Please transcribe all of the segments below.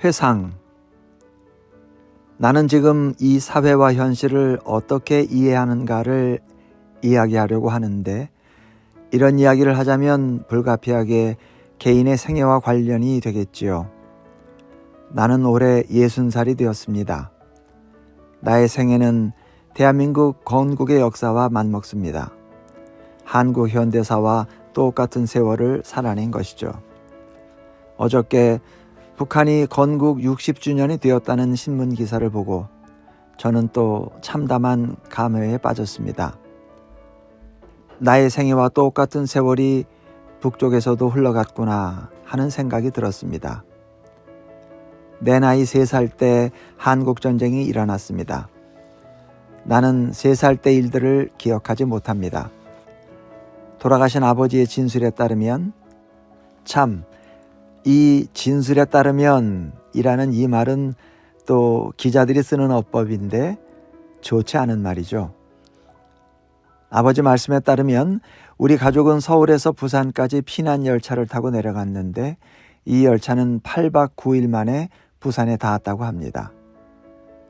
회상. 나는 지금 이 사회와 현실을 어떻게 이해하는가를 이야기하려고 하는데, 이런 이야기를 하자면 불가피하게 개인의 생애와 관련이 되겠지요. 나는 올해 60살이 되었습니다. 나의 생애는 대한민국 건국의 역사와 맞먹습니다. 한국 현대사와 똑같은 세월을 살아낸 것이죠. 어저께 북한이 건국 60주년이 되었다는 신문 기사를 보고 저는 또 참담한 감회에 빠졌습니다. 나의 생애와 똑같은 세월이 북쪽에서도 흘러갔구나 하는 생각이 들었습니다. 내 나이 3살 때 한국전쟁이 일어났습니다. 나는 3살 때 일들을 기억하지 못합니다. 돌아가신 아버지의 진술에 따르면, 참, 이 진술에 따르면 이라는 이 말은 또 기자들이 쓰는 어법인데 좋지 않은 말이죠. 아버지 말씀에 따르면 우리 가족은 서울에서 부산까지 피난 열차를 타고 내려갔는데 이 열차는 8박 9일 만에 부산에 닿았다고 합니다.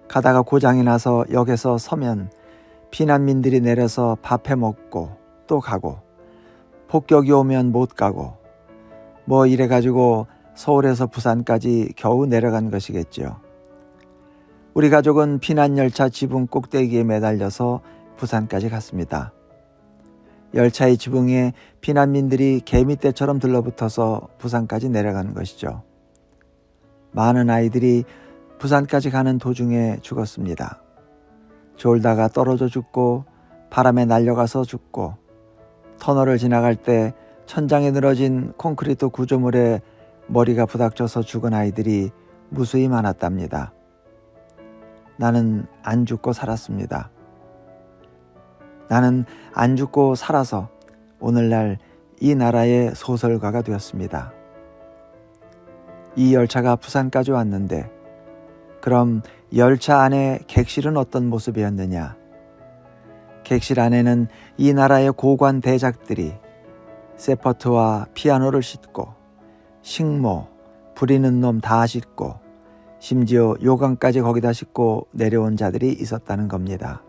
가다가 고장이 나서 역에서 서면 피난민들이 내려서 밥해 먹고 또 가고, 폭격이 오면 못 가고, 뭐 이래가지고 서울에서 부산까지 겨우 내려간 것이겠죠. 우리 가족은 피난열차 지붕 꼭대기에 매달려서 부산까지 갔습니다. 열차의 지붕에 피난민들이 개미떼처럼 들러붙어서 부산까지 내려가는 것이죠. 많은 아이들이 부산까지 가는 도중에 죽었습니다. 졸다가 떨어져 죽고, 바람에 날려가서 죽고, 터널을 지나갈 때 천장에 늘어진 콘크리트 구조물에 머리가 부닥쳐서 죽은 아이들이 무수히 많았답니다. 나는 안 죽고 살았습니다. 나는 안 죽고 살아서 오늘날 이 나라의 소설가가 되었습니다. 이 열차가 부산까지 왔는데 그럼 열차 안에 객실은 어떤 모습이었느냐? 객실 안에는 이 나라의 고관 대작들이 세퍼트와 피아노를 싣고 식모, 부리는 놈 다 싣고 심지어 요강까지 거기다 싣고 내려온 자들이 있었다는 겁니다.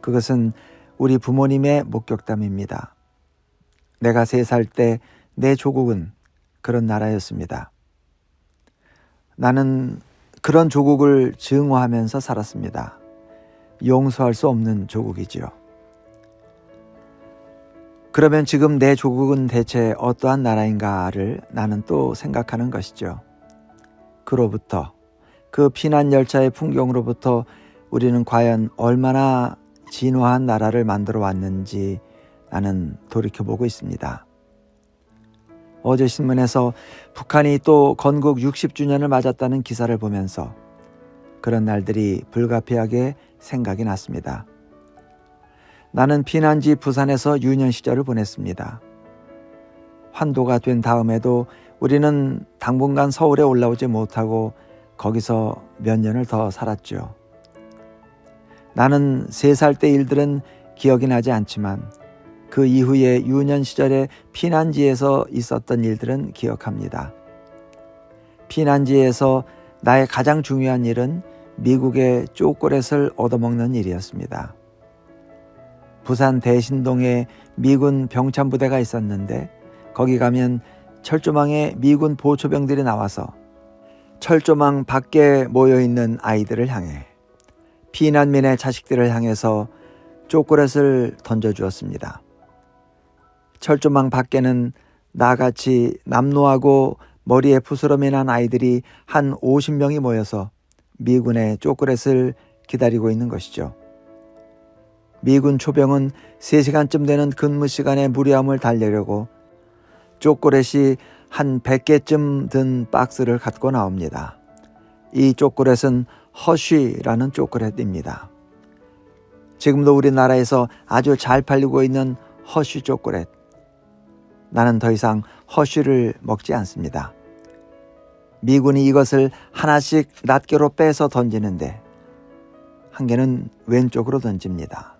그것은 우리 부모님의 목격담입니다. 내가 3살 때 내 조국은 그런 나라였습니다. 나는 그런 조국을 증오하면서 살았습니다. 용서할 수 없는 조국이지요. 그러면 지금 내 조국은 대체 어떠한 나라인가를 나는 또 생각하는 것이죠. 그로부터, 그 피난열차의 풍경으로부터 우리는 과연 얼마나 진화한 나라를 만들어 왔는지 나는 돌이켜보고 있습니다. 어제 신문에서 북한이 또 건국 60주년을 맞았다는 기사를 보면서 그런 날들이 불가피하게 생각이 났습니다. 나는 피난지 부산에서 유년 시절을 보냈습니다. 환도가 된 다음에도 우리는 당분간 서울에 올라오지 못하고 거기서 몇 년을 더 살았죠. 나는 3살 때 일들은 기억이 나지 않지만 그 이후에 유년 시절에 피난지에서 있었던 일들은 기억합니다. 피난지에서 나의 가장 중요한 일은 미국의 초콜릿을 얻어먹는 일이었습니다. 부산 대신동에 미군 병참부대가 있었는데 거기 가면 철조망에 미군 보초병들이 나와서 철조망 밖에 모여있는 아이들을 향해, 피난민의 자식들을 향해서 초콜릿을 던져주었습니다. 철조망 밖에는 나같이 남노하고 머리에 부스럼이 난 아이들이 한 50명이 모여서 미군의 초콜릿을 기다리고 있는 것이죠. 미군 초병은 3시간쯤 되는 근무 시간에 무리함을 달래려고 초콜릿이 한 100개쯤 든 박스를 갖고 나옵니다. 이 초콜릿은 허쉬라는 초콜릿입니다. 지금도 우리나라에서 아주 잘 팔리고 있는 허쉬 초콜릿. 나는 더 이상 허쉬를 먹지 않습니다. 미군이 이것을 하나씩 낱개로 빼서 던지는데 한 개는 왼쪽으로 던집니다.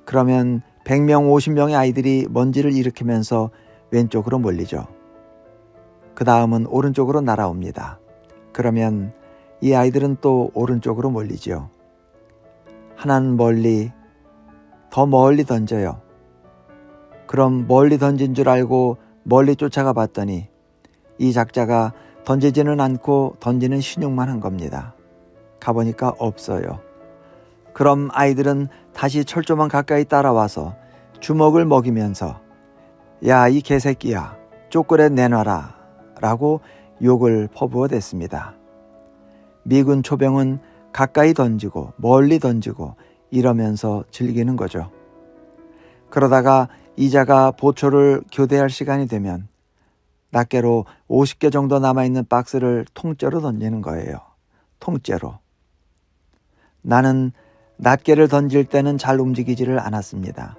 그러면 100명, 50명의 아이들이 먼지를 일으키면서 왼쪽으로 몰리죠. 그 다음은 오른쪽으로 날아옵니다. 그러면 이 아이들은 또 오른쪽으로 몰리지요. 하나는 멀리, 더 멀리 던져요. 그럼 멀리 던진 줄 알고 멀리 쫓아가 봤더니 이 작자가 던지지는 않고 던지는 신용만 한 겁니다. 가보니까 없어요. 그럼 아이들은 다시 철조망 가까이 따라와서 주먹을 먹이면서 야, 이 개새끼야, 초콜릿 내놔라 라고 욕을 퍼부어댔습니다. 미군 초병은 가까이 던지고 멀리 던지고 이러면서 즐기는 거죠. 그러다가 이자가 보초를 교대할 시간이 되면 낱개로 50개 정도 남아있는 박스를 통째로 던지는 거예요. 통째로. 나는 낱개를 던질 때는 잘 움직이지를 않았습니다.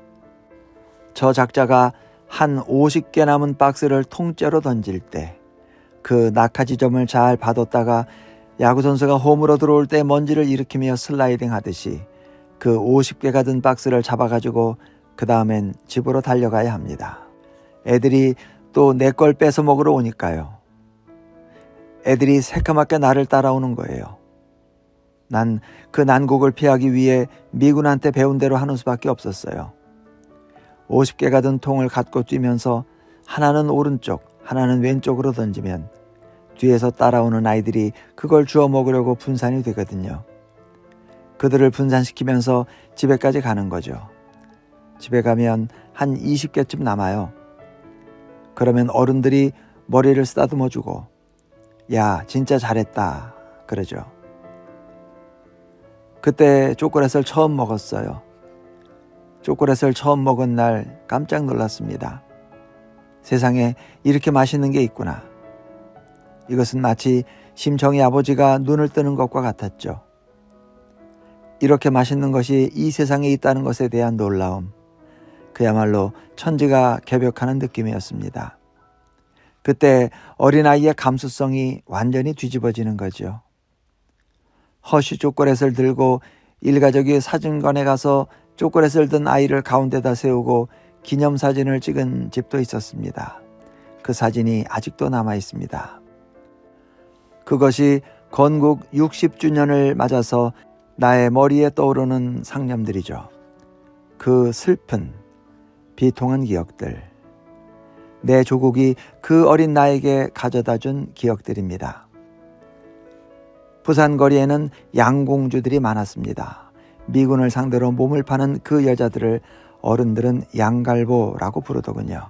저 작자가 한 50개 남은 박스를 통째로 던질 때 그 낙하 지점을 잘 봐뒀다가 야구선수가 홈으로 들어올 때 먼지를 일으키며 슬라이딩 하듯이 그 50개가 든 박스를 잡아가지고 그 다음엔 집으로 달려가야 합니다. 애들이 또 내 걸 뺏어 먹으러 오니까요. 애들이 새까맣게 나를 따라오는 거예요. 난 그 난국을 피하기 위해 미군한테 배운 대로 하는 수밖에 없었어요. 50개가 든 통을 갖고 뛰면서 하나는 오른쪽, 하나는 왼쪽으로 던지면 뒤에서 따라오는 아이들이 그걸 주워 먹으려고 분산이 되거든요. 그들을 분산시키면서 집에까지 가는 거죠. 집에 가면 한 20개쯤 남아요. 그러면 어른들이 머리를 쓰다듬어주고 야, 진짜 잘했다 그러죠. 그때 초콜릿을 처음 먹었어요. 초콜릿을 처음 먹은 날 깜짝 놀랐습니다. 세상에 이렇게 맛있는 게 있구나. 이것은 마치 심청이 아버지가 눈을 뜨는 것과 같았죠. 이렇게 맛있는 것이 이 세상에 있다는 것에 대한 놀라움, 그야말로 천지가 개벽하는 느낌이었습니다. 그때 어린아이의 감수성이 완전히 뒤집어지는 거죠. 허쉬 초콜릿을 들고 일가족이 사진관에 가서 초콜릿을 든 아이를 가운데다 세우고 기념사진을 찍은 집도 있었습니다. 그 사진이 아직도 남아 있습니다. 그것이 건국 60주년을 맞아서 나의 머리에 떠오르는 상념들이죠. 그 슬픈, 비통한 기억들. 내 조국이 그 어린 나에게 가져다준 기억들입니다. 부산 거리에는 양공주들이 많았습니다. 미군을 상대로 몸을 파는 그 여자들을 어른들은 양갈보라고 부르더군요.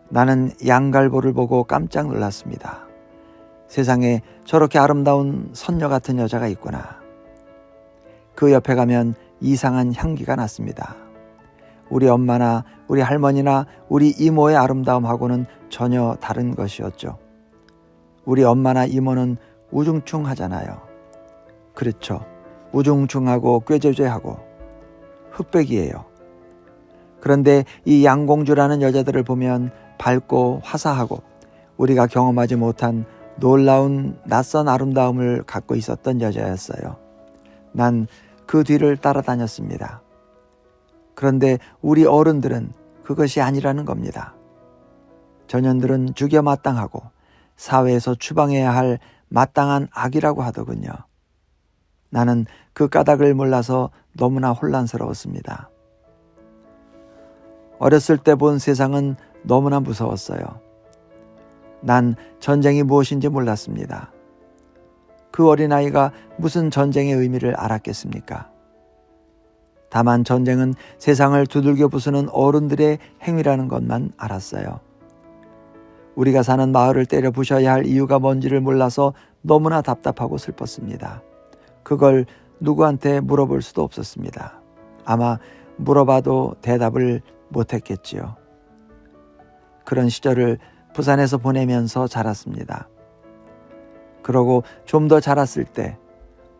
나는 양갈보를 보고 깜짝 놀랐습니다. 세상에 저렇게 아름다운 선녀 같은 여자가 있구나. 그 옆에 가면 이상한 향기가 났습니다. 우리 엄마나 우리 할머니나 우리 이모의 아름다움하고는 전혀 다른 것이었죠. 우리 엄마나 이모는 우중충하잖아요. 그렇죠. 우중충하고 꾀죄죄하고 흑백이에요. 그런데 이 양공주라는 여자들을 보면 밝고 화사하고 우리가 경험하지 못한 놀라운 낯선 아름다움을 갖고 있었던 여자였어요. 난 그 뒤를 따라다녔습니다. 그런데 우리 어른들은 그것이 아니라는 겁니다. 전현들은 죽여 마땅하고 사회에서 추방해야 할 마땅한 악이라고 하더군요. 나는 그 까닭을 몰라서 너무나 혼란스러웠습니다. 어렸을 때 본 세상은 너무나 무서웠어요. 난 전쟁이 무엇인지 몰랐습니다. 그 어린아이가 무슨 전쟁의 의미를 알았겠습니까? 다만 전쟁은 세상을 두들겨 부수는 어른들의 행위라는 것만 알았어요. 우리가 사는 마을을 때려 부셔야 할 이유가 뭔지를 몰라서 너무나 답답하고 슬펐습니다. 그걸 누구한테 물어볼 수도 없었습니다. 아마 물어봐도 대답을 못했겠지요. 그런 시절을 부산에서 보내면서 자랐습니다. 그러고 좀 더 자랐을 때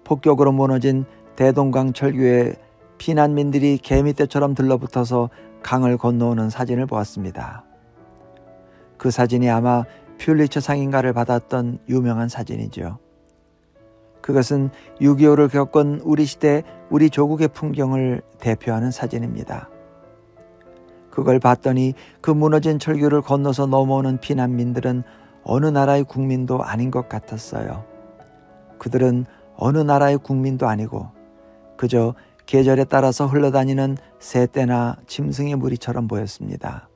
폭격으로 무너진 대동강 철교에 피난민들이 개미떼처럼 들러붙어서 강을 건너오는 사진을 보았습니다. 그 사진이 아마 퓰리처 상인가를 받았던 유명한 사진이죠. 그것은 6.25를 겪은 우리 시대, 우리 조국의 풍경을 대표하는 사진입니다. 그걸 봤더니 그 무너진 철교를 건너서 넘어오는 피난민들은 어느 나라의 국민도 아닌 것 같았어요. 그들은 어느 나라의 국민도 아니고 그저 계절에 따라서 흘러다니는 새떼나 짐승의 무리처럼 보였습니다.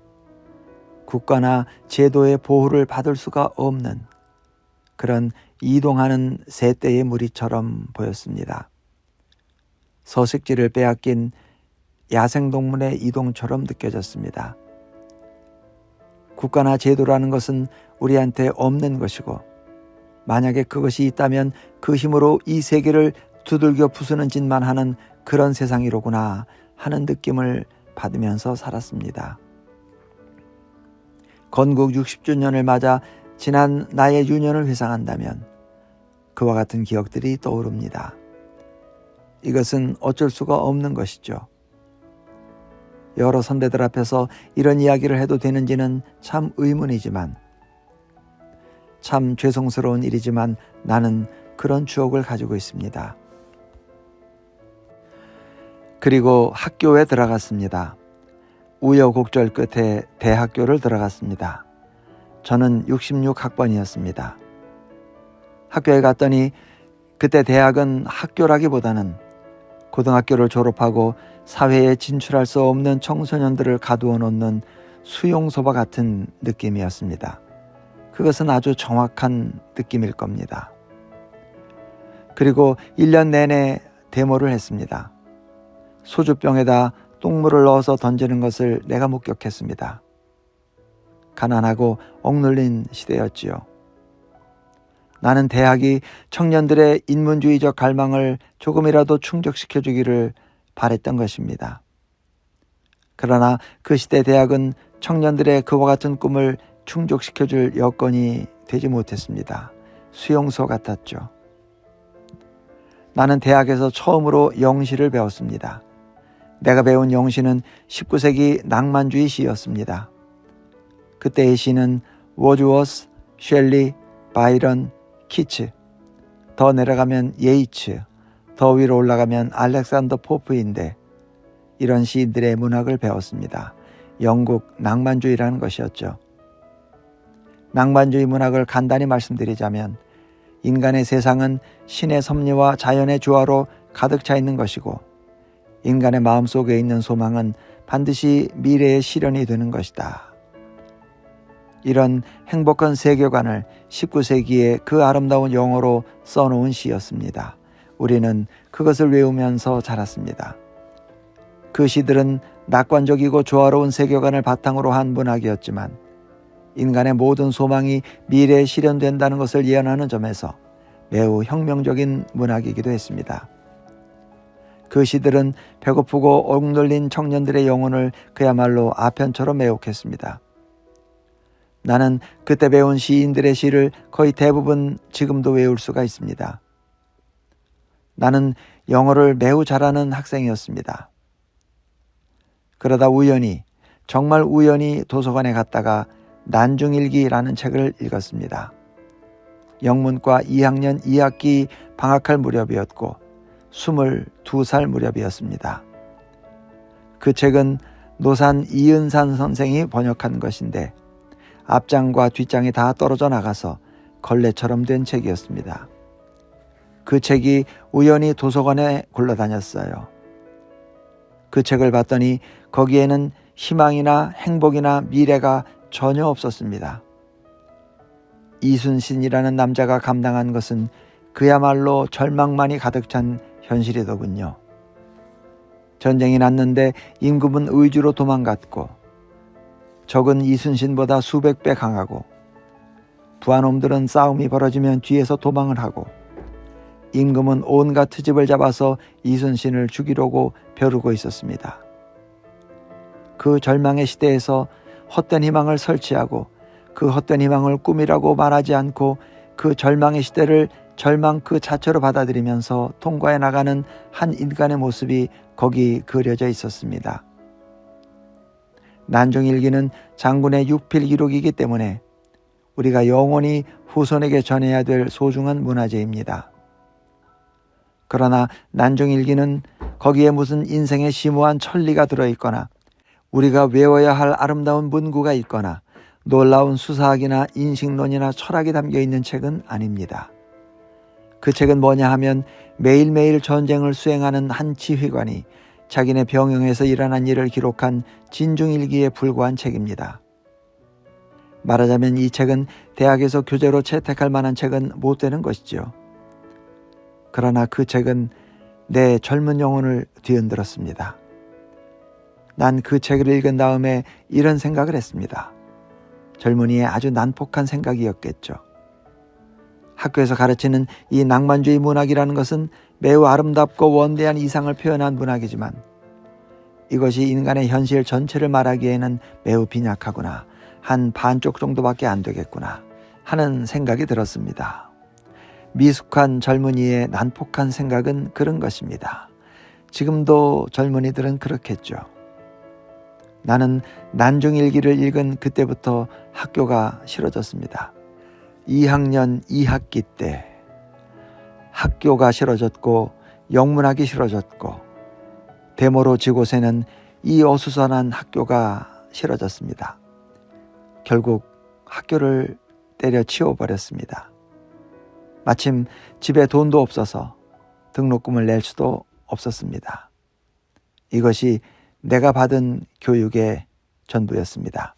국가나 제도의 보호를 받을 수가 없는 그런 이동하는 새떼의 무리처럼 보였습니다. 서식지를 빼앗긴 야생동물의 이동처럼 느껴졌습니다. 국가나 제도라는 것은 우리한테 없는 것이고 만약에 그것이 있다면 그 힘으로 이 세계를 두들겨 부수는 짓만 하는 그런 세상이로구나 하는 느낌을 받으면서 살았습니다. 건국 60주년을 맞아 지난 나의 유년을 회상한다면 그와 같은 기억들이 떠오릅니다. 이것은 어쩔 수가 없는 것이죠. 여러 선배들 앞에서 이런 이야기를 해도 되는지는 참 의문이지만 참 죄송스러운 일이지만 나는 그런 추억을 가지고 있습니다. 그리고 학교에 들어갔습니다. 우여곡절 끝에 대학교를 들어갔습니다. 저는 66학번이었습니다. 학교에 갔더니 그때 대학은 학교라기보다는 고등학교를 졸업하고 사회에 진출할 수 없는 청소년들을 가두어 놓는 수용소와 같은 느낌이었습니다. 그것은 아주 정확한 느낌일 겁니다. 그리고 1년 내내 데모를 했습니다. 소주병에다 똥물을 넣어서 던지는 것을 내가 목격했습니다. 가난하고 억눌린 시대였지요. 나는 대학이 청년들의 인문주의적 갈망을 조금이라도 충족시켜주기를 바랬던 것입니다. 그러나 그 시대 대학은 청년들의 그와 같은 꿈을 충족시켜줄 여건이 되지 못했습니다. 수용소 같았죠. 나는 대학에서 처음으로 영시를 배웠습니다. 내가 배운 영시는 19세기 낭만주의 시였습니다. 그때의 시는 워즈워스, 셸리, 바이런, 키츠, 더 내려가면 예이츠, 더 위로 올라가면 알렉산더 포프인데 이런 시인들의 문학을 배웠습니다. 영국 낭만주의라는 것이었죠. 낭만주의 문학을 간단히 말씀드리자면 인간의 세상은 신의 섭리와 자연의 조화로 가득 차 있는 것이고 인간의 마음속에 있는 소망은 반드시 미래의 실현이 되는 것이다. 이런 행복한 세계관을 19세기에 그 아름다운 영어로 써놓은 시였습니다. 우리는 그것을 외우면서 자랐습니다. 그 시들은 낙관적이고 조화로운 세계관을 바탕으로 한 문학이었지만 인간의 모든 소망이 미래에 실현된다는 것을 예언하는 점에서 매우 혁명적인 문학이기도 했습니다. 그 시들은 배고프고 억눌린 청년들의 영혼을 그야말로 아편처럼 매혹했습니다. 나는 그때 배운 시인들의 시를 거의 대부분 지금도 외울 수가 있습니다. 나는 영어를 매우 잘하는 학생이었습니다. 그러다 우연히, 정말 우연히 도서관에 갔다가 난중일기라는 책을 읽었습니다. 영문과 2학년 2학기 방학할 무렵이었고 22살 무렵이었습니다. 그 책은 노산 이은산 선생이 번역한 것인데 앞장과 뒷장이 다 떨어져 나가서 걸레처럼 된 책이었습니다. 그 책이 우연히 도서관에 굴러다녔어요. 그 책을 봤더니 거기에는 희망이나 행복이나 미래가 전혀 없었습니다. 이순신이라는 남자가 감당한 것은 그야말로 절망만이 가득 찬 현실이더군요. 전쟁이 났는데 임금은 의주로 도망갔고 적은 이순신보다 수백 배 강하고 부하놈들은 싸움이 벌어지면 뒤에서 도망을 하고 임금은 온갖 트집을 잡아서 이순신을 죽이려고 벼르고 있었습니다. 그 절망의 시대에서 헛된 희망을 설치하고 그 헛된 희망을 꿈이라고 말하지 않고 그 절망의 시대를 절망 그 자체로 받아들이면서 통과해 나가는 한 인간의 모습이 거기 그려져 있었습니다. 난중일기는 장군의 육필 기록이기 때문에 우리가 영원히 후손에게 전해야 될 소중한 문화재입니다. 그러나 난중일기는 거기에 무슨 인생의 심오한 천리가 들어있거나 우리가 외워야 할 아름다운 문구가 있거나 놀라운 수사학이나 인식론이나 철학이 담겨 있는 책은 아닙니다. 그 책은 뭐냐 하면 매일매일 전쟁을 수행하는 한 지휘관이 자기네 병영에서 일어난 일을 기록한 진중일기에 불과한 책입니다. 말하자면 이 책은 대학에서 교재로 채택할 만한 책은 못 되는 것이지요. 그러나 그 책은 내 젊은 영혼을 뒤흔들었습니다. 난 그 책을 읽은 다음에 이런 생각을 했습니다. 젊은이의 아주 난폭한 생각이었겠죠. 학교에서 가르치는 이 낭만주의 문학이라는 것은 매우 아름답고 원대한 이상을 표현한 문학이지만 이것이 인간의 현실 전체를 말하기에는 매우 빈약하구나, 한 반쪽 정도밖에 안 되겠구나 하는 생각이 들었습니다. 미숙한 젊은이의 난폭한 생각은 그런 것입니다. 지금도 젊은이들은 그렇겠죠. 나는 난중일기를 읽은 그때부터 학교가 싫어졌습니다. 2학년 2학기 때 학교가 싫어졌고 영문학이 싫어졌고 데모로 지고새는 이 어수선한 학교가 싫어졌습니다. 결국 학교를 때려치워버렸습니다. 마침 집에 돈도 없어서 등록금을 낼 수도 없었습니다. 이것이 내가 받은 교육의 전부였습니다.